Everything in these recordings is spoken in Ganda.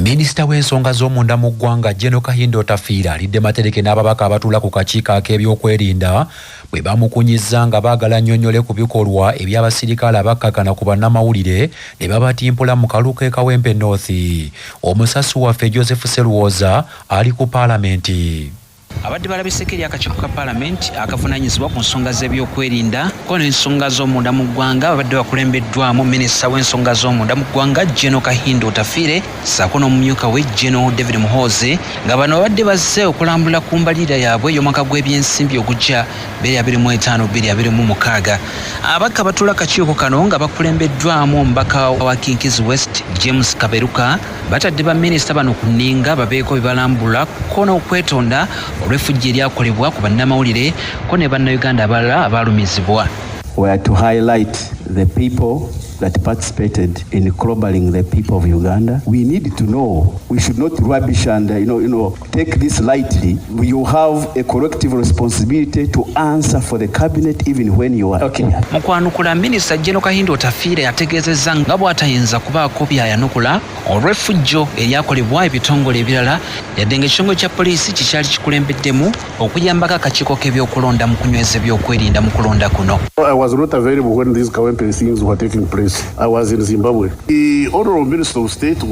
Minisita w'ensonga z'omunda mu ggwanga General Kahindo Tafiira alidde matereke n'ababaka abatuula ku kakiiko ak'ebyokwerinda bwe bamukunyizza nga baagala nnyonnyole ku bikolwa eby'abasirikale abakkakana ku bannamawulire ne babatimpula mu kaluuka e Kawempe North. Omusasi waffe Joseph Serwoza ali ku paalamenti. Abadde balabise eri akakiiko ka paalamenti akavunaanyizibwa ku nsonga z'ebyokwerinda ko n'ensonga z'omunda mu ggwanga babadde bakulembeddwamu minisita w'ensonga z'omunda mu ggwanga General Kahindo Tafiire ssaako n'omumyuka we General David Muhoozi nga bano babadde bazze okulambula ku mbalirira yaabwe y'omwaka gw'ebyensimbi ogujja 2025-2026. Abakka batuula akakiiko kano nga bakulembeddwamu omubaka wa Kinkizi West James Kaberuka batadde baminisita bano ku nninga babeeko bibalambula ko n'okwetonda olw'effujjo eryakolebwa ku bannamawulire ko ne bannayuganda abalala abalumizibwa. We are to highlight the people that participated in clobbering the people of Uganda. We need to know. We should not rubbish and take this lightly. You have a collective responsibility to answer for the cabinet even when you are okay. Mukwanukula minisita General Kahindo Tafiire yategeezezza nga bw'atayinza kubaako byayanukula olw'effujjo eryakolebwa ebitongole ebirala yadde ng'ekitongole kya poliisi kikyali kikulembeddemu okuyambako akakiiko k'ebyokulonda mu kunyweza ebyokwerinda mu kulonda kuno. I was not available when these Kawempe things were taking place. I was in Zimbabwe. The Honorable Minister of State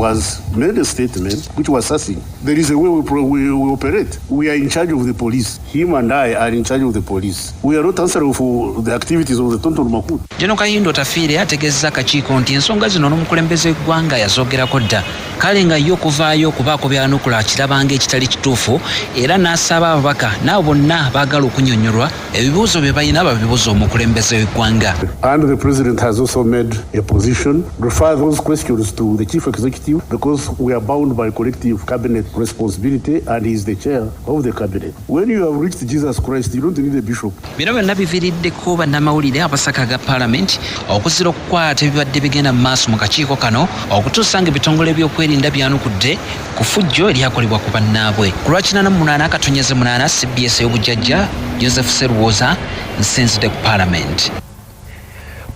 made a statement which was saying there is a way we operate. We are in charge of the police. Him and I are in charge of the police. We are not answerable for the activities of the Tonton Makut. General Kahindo Tafiire ategeezezza akakiiko nti ensonga zino n'omukulembeze w'eggwanga yazoogerako dda kale nga yo okuvaayo okubaako byanukula kirabanga ekitali kituufu era n'asaba ababaka n'abo bonna baagala okunnyonnyolwa ebibuuzo bye balina babibuuza omukulembeze w'eggwanga. And the President has also made a position, refer those questions to the Chief Executive because we are bound by collective cabinet responsibility and he is the chair of the cabinet. When you have reached Jesus Christ, you don't need a bishop. Bino byonna biviiriddeko bannamawulire abasaka ga paalamenti okuzira okukwata ebibadde bigenda mu maaso mu kakiiko kano okutuusa nga ebitongole by'okwerinda byanukudde ku ffujjo eryakolebwa ku bannaabwe. Ku lwa 88 CBS y'obujjajja Joseph Serwoza nsenzidde ku paalamenti.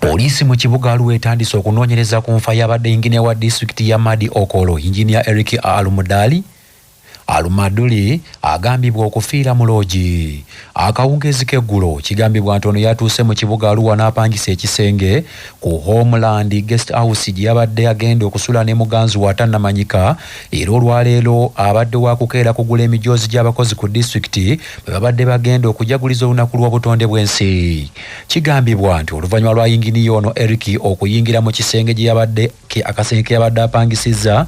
Poliisi mu kibuga Arua etandise okunoonyereza ku nfa y'abadde yinginiya wa disitulikiti ya Madi Okolo Injinia Eric Alumaduli agambibwa okufiira mu loogi. Akawungezi k'eggulo kigambibwa nti ono yatuuse mu kibuga Arua n'apangisa ekisenge ku Homeland Guest House gye yabadde agenda okusula ne muganzi wa atannamanyika era olwaleero abadde wakukeera kugula emijoozi gy'abakozi ku disitulikiti bwe babadde bagenda okujaguliza olunaku lw'obutonde bw'ensi. Kigambibwa nti oluvannyuma lwa yinginiya ono Eric okuyingira mu kisenge gye yabadde akasenge ke yabadde apangisizza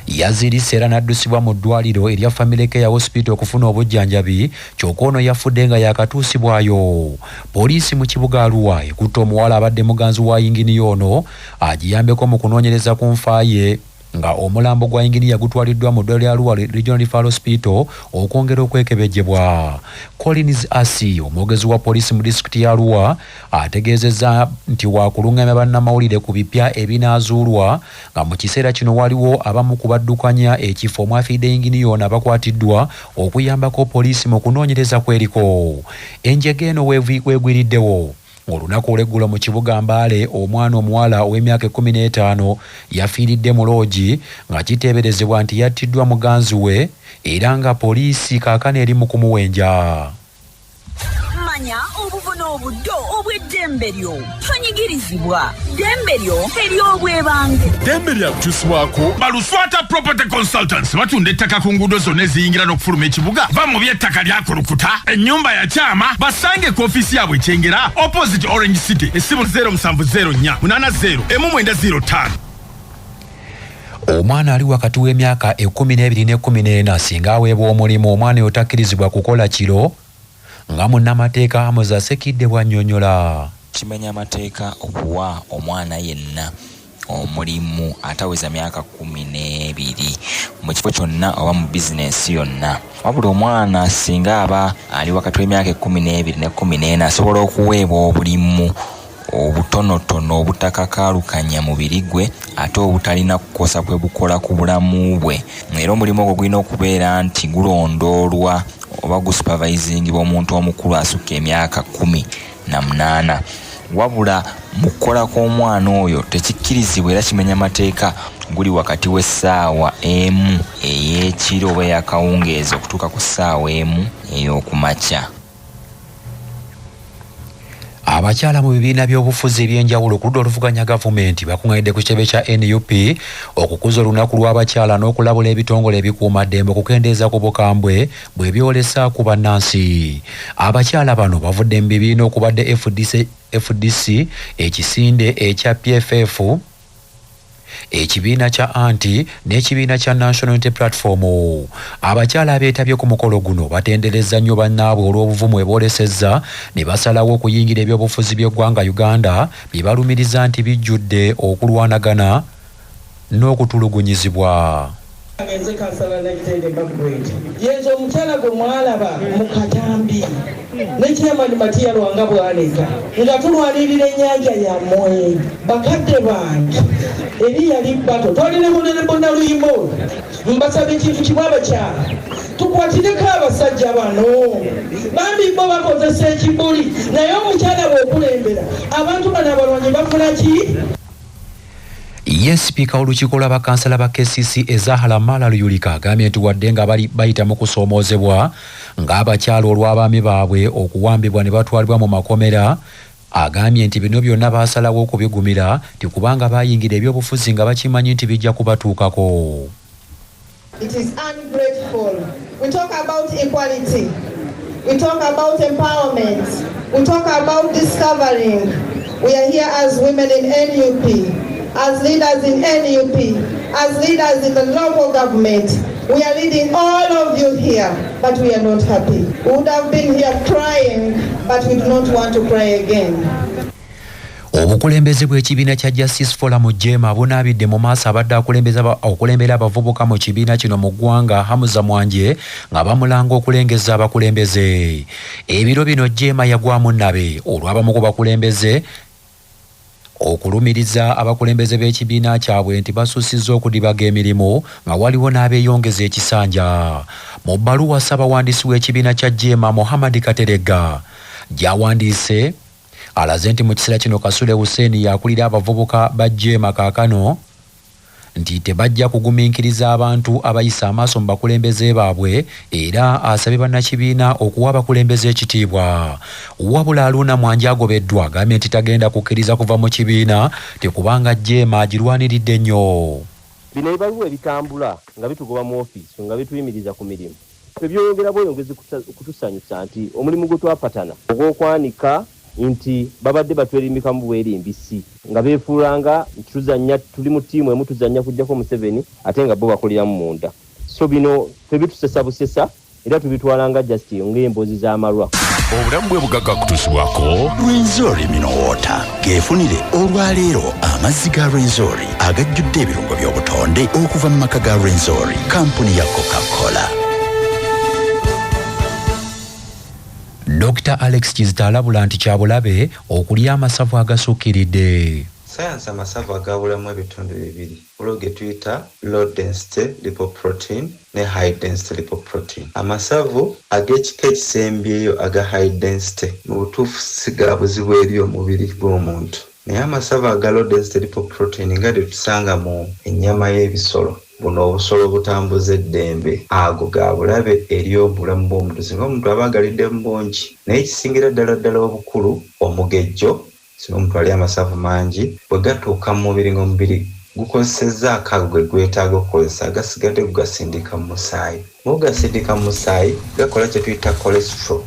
yazirise era n'addusibwa mu ddwaliro erya Family Care Hospital okufuna obujjanjabi kyokka ono yafudde nga yakatuusibwayo. Poliisi mu kibuga Arua ekutte omuwala abadde muganzi wa yinginiya ono agiyambeko mu kunoonyereza ku nfa ye nga omulambo gwa yinginiya gutwaliddwa mu ddwaliro lya Arua Regional Referral Hospital okwongera okwekebejjebwa. Collins Asi omwogezi wa poliisi mu disitulikiti ya Arua ategeezezza nti wakulungamya bannamawulire ku bipya ebinaazuulwa nga mu kiseera kino waliwo abamu ku baddukanya ekifo omwafiidde yinginiya ono abakwatiddwa okuyambako poliisi mu kunoonyereza kweriko. Enjega eno weegwiriddewo olunaku olw'eggulo mu kibuga Mbale omwana omuwala ow'emyaka 15 yafiiridde mu loogi nga kiteeberezebwa nti yattiddwa muganzi we era nga poliisi kaakano eri mu kumuwenja. Manya obuvuna obuddo obw'eddembe lyo tonyigirizibwa ddembe lyo ery'obwebange. Ddembe lyakukyusibwako Baluswata Property Consultants batunda ettaka ku nguudo zonna eziyingira n'okufuluma ekibuga va mu by'ettaka lyakulukuta ennyumba ya kyama basange ku ofiisi yaabwe ekyengera opposite Orange City essimu 070480 Omwana ali wakati w'emyaka 12 ne 14 singa aweebwa omulimu omwana oyo takkirizibwa kukola kiro nga munnamateeka Amoza Asekidde bw'annyonnyola. Kimenya amateeka okuwa omwana yenna omulimu ataweza myaka 12 mu kifo kyonna oba mu bizinensi yonna. Wabula omwana singa aba ali wakati w'emyaka 12 ne 14 asobola okuweebwa obulimu obutonotono obutakakaalukanya mubiri gwe ate obutalina kukosa kwe bukola ku bulamu bwe. Era omulimu ogwo gulina okubeera nti gulondoolwa oba gusupervising bw'omuntu omukulu asukka emyaka 18. Wabula mu kukola kw'omwana oyo tekikkirizibwa era kimenya amateeka guli wakati w'essaawa emu ey'ekiro oba ey'akawungeezi okutuuka ku ssaawa emu ey'okumakya. Abakyala mu bibiina by'obufuzi ebyenjawulo ku ludda oluvuganya gavumenti bakungaanidde ku kitebe kya NUP okukuza olunaku lw'abakyala n'okulabula ebitongole ebikuumaddembe okukendeeza ku bukambwe bwe byolesa ku bannansi. Abakyala bano bavudde mu bibiina okubadde FDC, ekisinde ekya PFF, ekibiina kya anti n'ekibiina kya National Unity Platform. Abakyala abeetabye ku mukolo guno batenderezza nnyo bannaabwe olw'obuvumu bwe boolesezza ne basalawo okuyingira ebyobufuzi by'eggwanga Uganda bye balumiriza nti bijjudde okulwanagana n'okutulugunyizibwa. Nze kansala Naitende Bagweti yenze omukyala gwe mwalaba mu Katambi n'ekyemani Matiya Lwanga bw'aleka nga tulwanirira ennyanja yammwe bakadde bange eri yali bbato twalina munene bonna luyimo mbasaba ekintu kimu abakyala tukwatireko abasajja bano bambi bo bakozesa ekibuli naye omukyala bw'okulembera abantu bano abalwanyi bafuna ki? Yes, Speaker olukiiko lwa bakansala ba KCC Ezahala Mala Luyulika agambye nti wadde nga bali bayita mu kusoomoozebwa ng'abakyala olw'abaami baabwe okuwambibwa ne batwalibwa mu makomera, agambye nti bino byonna baasalawo okubigumira tikubanga bayingira ebyobufuzi nga bakimanyi nti bijja kubatuukako. It is ungrateful. We talk about equality. We talk about empowerment. We talk about discovering. We are here as women in NUP. As leaders in NUP, as leaders in the local government, we are leading all of you here, but we are not happy. We would have been here crying, but we do not want to cry again. Obukulembeze bw'ekibiina kya Justice Forum Jema bunaabidde mu maaso abadde okulembera abavubuka mu kibiina kino mu ggwanga Hamuza Mwanje nga bamulanga okulengeza abakulembeze. Ebiro bino Jema yagwamu nabe olw'abamu ku bakulembeze okulumiriza abakulembeze b'ekibiina kyabwe nti basussizza okudibaga emirimu nga waliwo n'abeeyongeza ekisanja. Mu bbaluwa Ssaabawandiisi w'ekibiina kya Jema Muhammad Katerega gy'awandiise alaze nti mu kiseera kino Kasule Hussein yakulira abavubuka ba Jema kaakano nti tebajja kugumiikiriza abantu abayisa amaaso mu bakulembeze baabwe era asabye bannakibiina okuwa abakulembeze ekitiibwa. Wabula Aluna Mwanje agobeddwa agambye nti tagenda kukkiriza kuva mu kibiina tekubanga Jema agirwaniridde nnyo. Bino ebibaluwa ebitambula nga bitugoba mu ofiisi nga bituyimiriza ku mirimu ebyoyogera bweyongezi kutusanyusa nti omulimu gwe twapatana ogw'okwanika nti babadde batwerimbika mu bwerimbisi nga beefuulanga tuzannya tuli mu ttiimu emu tuzannya kujjako Museveni ate nga bo bakuliramu munda. So bino tebitusesa busesa era tubitwalanga just ng'emboozi z'amalwa. Obulamu bwe bugagga kutuusibwako Rwenzori Minowota geefunire olwaleero amazzi ga Rwenzori agajjudde ebirungo by'obutonde okuva mu maka ga Rwenzori kampuni ya Coca-Cola. Dr. Alex Kizita alabula nti kyabulabe okulya amasavu agasukkiridde. Sayansi amasavu agabulamu ebitundu bibiri ge tuyita low density lipoprotein ne high density lipoprotein. Amasavu ag'ekika ekisembyeyo aga high density mu butuufu si ga buzibu eri omubiri gw'omuntu, naye amasavu aga low density lipoprotein nga tusanga mu ennyama y'ebisolo buno obusolo butambuza eddembe ago ga bulabe eri obulamu bw'omuntu singa omuntu aba agalidde mu bungi. Naye ekisingira ddala obukulu omugejjo singa omuntu ali amasavu mangi bwe gatuuka mu mubiri ng'omubiri gukozesezza akago gwe gwetaaga okukozesa agasigadde gugasindika mu musaayi. Mugasindika mu musaayi gakola kye tuyita cholesterol.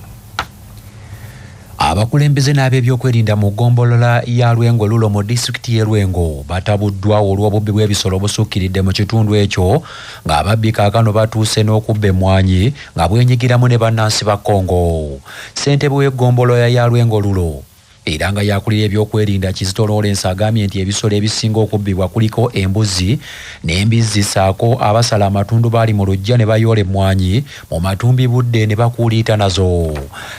Abakulembeze n'ab'ebyokwerinda mu ggombolola ya Lwengo Lulo mu disitulikiti y'e Lwengo batabuddwa olw'obubbi bw'ebisolo busukkiridde mu kitundu ekyo ng'ababbi kaakano batuuse n'okubba emmwanyi nga bwenyigiramu ne bannansi ba Congo. Ssentebe w'eggombolola ya Lwengo Lulo era nga yakulira ebyokwerinda Kizito Lawrence agambye nti ebisolo ebisinga okubbibwa kuliko embuzi n'embizzi saako abasala amatundu baali mu lujja ne bayoola emmwanyi mu matumbi budde ne bakuuliita nazo.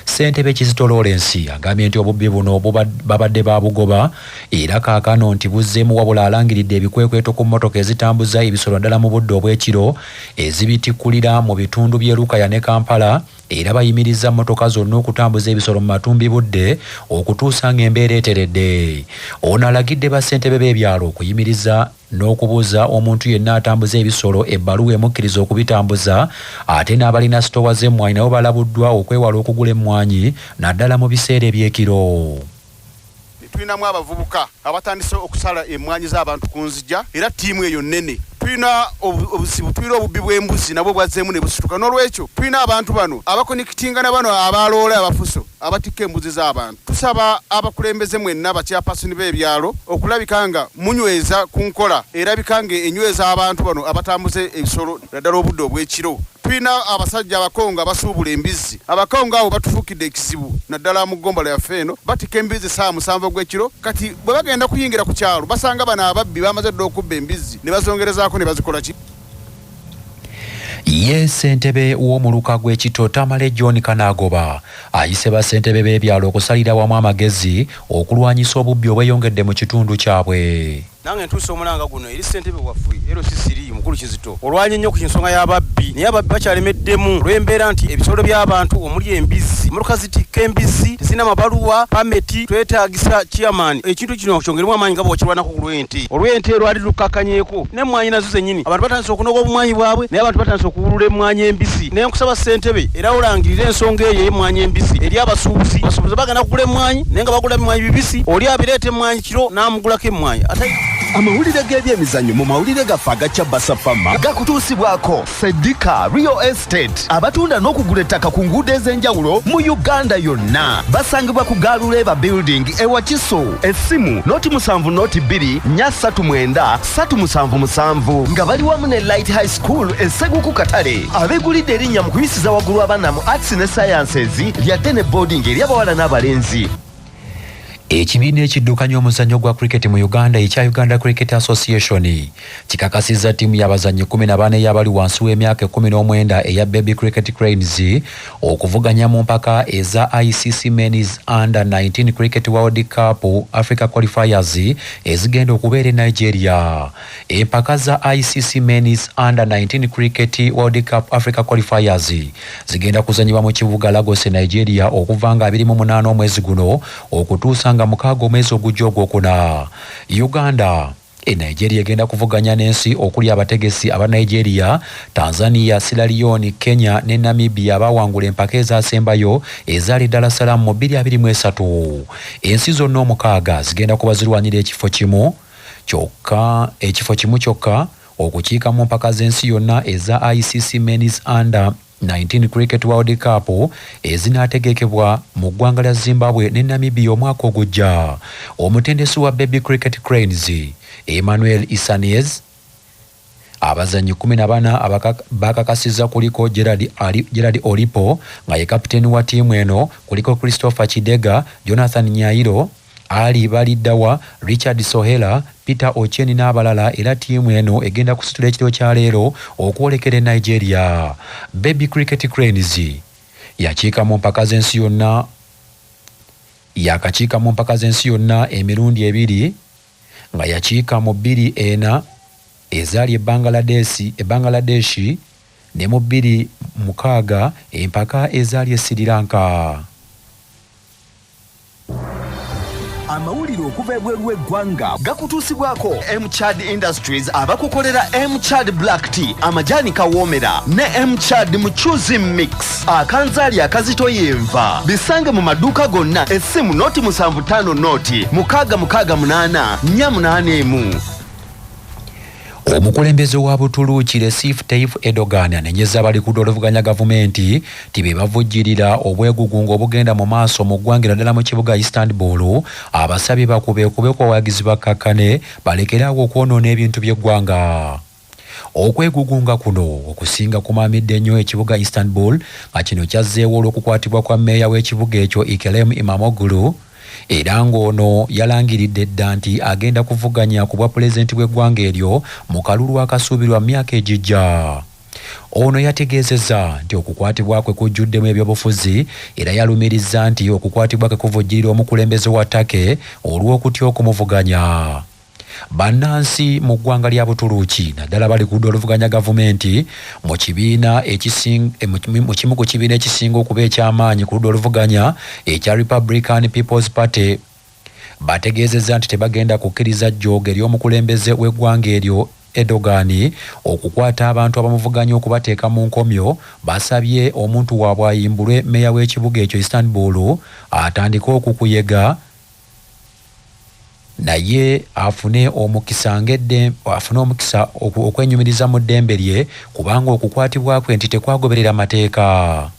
Ssentebe Kizito Lawrence agambye nti obubbi buno babadde babugoba era kaakano nti buzzeemu wabula alangiridde ebikwekweto ku mmotoka ezitambuza ebisolo ddala mu budde obw'ekiro ezibitikkulira mu bitundu by'e Lukaya ne Kampala era bayimiriza mmotoka zonna okutambuza ebisolo mu matumbi budde okutuusa ng'embeera eteredde. Ono alagidde bassentebe b'ebyalo okuyimiriza n'okubuuza omuntu yenna atambuza ebisolo ebbaluwa emukkiriza okubitambuza, ate n'abalina sitowa z'emmwanyi nabo balabuddwa okwewala okugula emmwanyi naddala mu biseera ebyekiro. Tulinamu abavubuka abatandise okusala emmwanyi z'abantu ku nzija, era ttiimu eyo nnene. Tulina obusibu, tulina obubbi bw'embuzi nabwo bwazzeemu ne busituka. N'olwekyo tulina abantu bano abakonekitingana bano abaloola abafuso abatikka embuzi z'abantu. Tusaba abakulembeze mwenna bakyapasoni b'ebyalo okulabika nga munyweza ku nkola, erabika nga enyweza abantu bano abatambuze ebisolo naddala obudde obw'ekiro. Tulina abasajja abakongo abasuubula embizzi. Abakongo abo batufuukidde ekizibu naddala mu ggombolo yaffe eno, batikka embizzi saa 7 ogw'ekiro. Kati bwe bagenda kuyingira ku kyalo basanga bano ababbi bamaze dda okubba embizzi ne bazongerezaako ne bazikola ki. Ye ssentebe w'omuluka gw'Ekito Tamale John Kanagoba ayise bassentebe b'ebyalo okusalira wamu amagezi okulwanyisa obubbi obweyongedde mu kitundu kyabwe. Nange ntuuse omulanga guno eri ssentebe waffe LC3 mukulu Kizito olwanye nnyo ku nsonga y'ababbi, naye ababbi bakyalemeddemu olw'embeera nti ebisolo by'abantu omuli embizzi, emmotoka zitikka embizzi tezirina mabaluwa pameti. Twetaagisa chairman ekintu kino kyongeremu amaanyi nga bw'okirwanako ku olw'ente lwali lukakkanyeeko n'emmwanyi nazo zennyini abantu batandise okunoga obumwanyi bwabwe, naye abantu batandise okuwulula emmwanyi embizzi. Naye nkusaba ssentebe era olangirira ensonga eyo y'emmwanyi embizzi eri abasuubuzi. Abasuubuzi bagenda kugula emmwanyi naye nga bagula emmwanyi bibisi, oli abireeta emmwanyi kiro n'amugulako emmwanyi. Amawulire g'ebyemizannyo mu mawulire gaffe agakya Basafama gakutuusibwako Sedika Real Estate abatunda n'okugula ettaka ku nguudo ez'enjawulo mu Uganda yonna. Basangibwa ku Galuleba Building e Wakiso. Essimu noti 7 noti 2 339 377 nga bali wamu ne Light High School Esseguku Katale. Abeegulidde erinnya mu kuyisiza waggulu abaana mu Arts ne Sciences lyadde ne boarding eri abawala n'abalenzi. Ekibiina ekiddukanya omuzannyo gwa cricket mu Uganda ekya Uganda Cricket Association kikakasizza ttiimu y'abazannyi 14 ey'abali wansi w'emyaka 19 eya Baby Cricket Cranes okuvuganya mu mpaka eza ICC Men's Under 19 Cricket World Cup Africa Qualifiers ezigenda okubeera e Nigeria. Empaka za ICC Men's Under 19 Cricket World Cup Africa Qualifiers zigenda kuzanyibwa mu kibuga Lagos, Nigeria okuva nga 28 omwezi guno okutuusa nga 6 omwezi ogujja ogwokuna. Uganda Nigeria egenda kuvuganya n'ensi okuli abategesi aba Nigeria, Tanzania, Sierra Leone, Kenya ne Namibia abawangula empaka ezaasembayo ezaali Dar es Salaam mu 2023. Ensi zonna 6 zigenda kuba zirwanira ekifo kimu kyokka okukiika mu mpaka z'ensi yonna eza ICC Men's Under 19 Cricket World Cup ezinaategekebwa mu ggwanga lya Zimbabwe ne Namibia omwaka ogujja. Omutendesi wa Baby Cricket Cranes Emmanuel Isanez abazannyi 14 bakakasizza kuliko Gerard Olipo nga ye kapiteeni wa ttiimu eno, kuliko Christopher Kidega, Jonathan Nyairo, Ali Baliddawa, Richard Sohela, Peter Ochieng n'abalala. Era ttiimu eno egenda kusitula ekiro kya leero okwolekera Nigeria. Baby Cricket Cranes yakakiika mu mpaka z'ensi yonna emirundi 2 nga yakiika mu 2 ezaali Bangladesh ne mu 2 empaka ezaali Sri Lanka. Amawulire okuva ebweru w'eggwanga gakutuusibwako M-Chad Industries abakukolera M-Chad Black Tea, amajani kawoomera ne M-Chad Muchuzi Mix akanzaali akazito yenva. Bisange mu maduuka gonna. Essimu noti 75 noti 668 481. Omukulembeze wa Butuluki Recep Tayyip Erdogan anenyeza abali ku oluvuganya gavumenti tibe bavujjirira obwegugungo obugenda mu maaso mu ggwanga ddala mu kibuga Istanbul. Abasabye bakube ku bawagizi bakkakkane balekerawo okwonoona ebintu by'eggwanga. Okwegugunga kuno okusinga kumaamidde nnyo ekibuga Istanbul nga kino kyazzeewo olw'okukwatibwa kwa mmeeya w'ekibuga ekyo Ekrem İmamoğlu. Era ng'ono yalangiridde dda nti agenda kuvuganya ku bwa pulezidenti bw'eggwanga eryo mu kalulu akasuubirwa myaka egijja. Ono yategeezezza nti okukwatibwa kwe kujjuddemu ebyobufuzi, era yalumirizza nti okukwatibwa kwe kuvujjirira omukulembeze wa Turkey olw'okutya okumuvuganya. Bannansi mu ggwanga lya Butuluki naddala bali ku ludda oluvuganya gavumenti mu kimu ku kibiina ekisinga okuba eky'amaanyi ku ludda oluvuganya ekya Republican People's Party bategeezezza nti tebagenda kukkiriza jjooga ery'omukulembeze w'eggwanga eryo Erdogan okukwata abantu abamuvuganya okubateeka mu nkomyo. Basabye omuntu waabwe ayimbulwe meya w'ekibuga ekyo Istanbul atandike okukuyega naye afune omukisa okwenyumiriza mu ddembe lye kubanga okukwatibwa kwe nti tekwagoberera mateeka.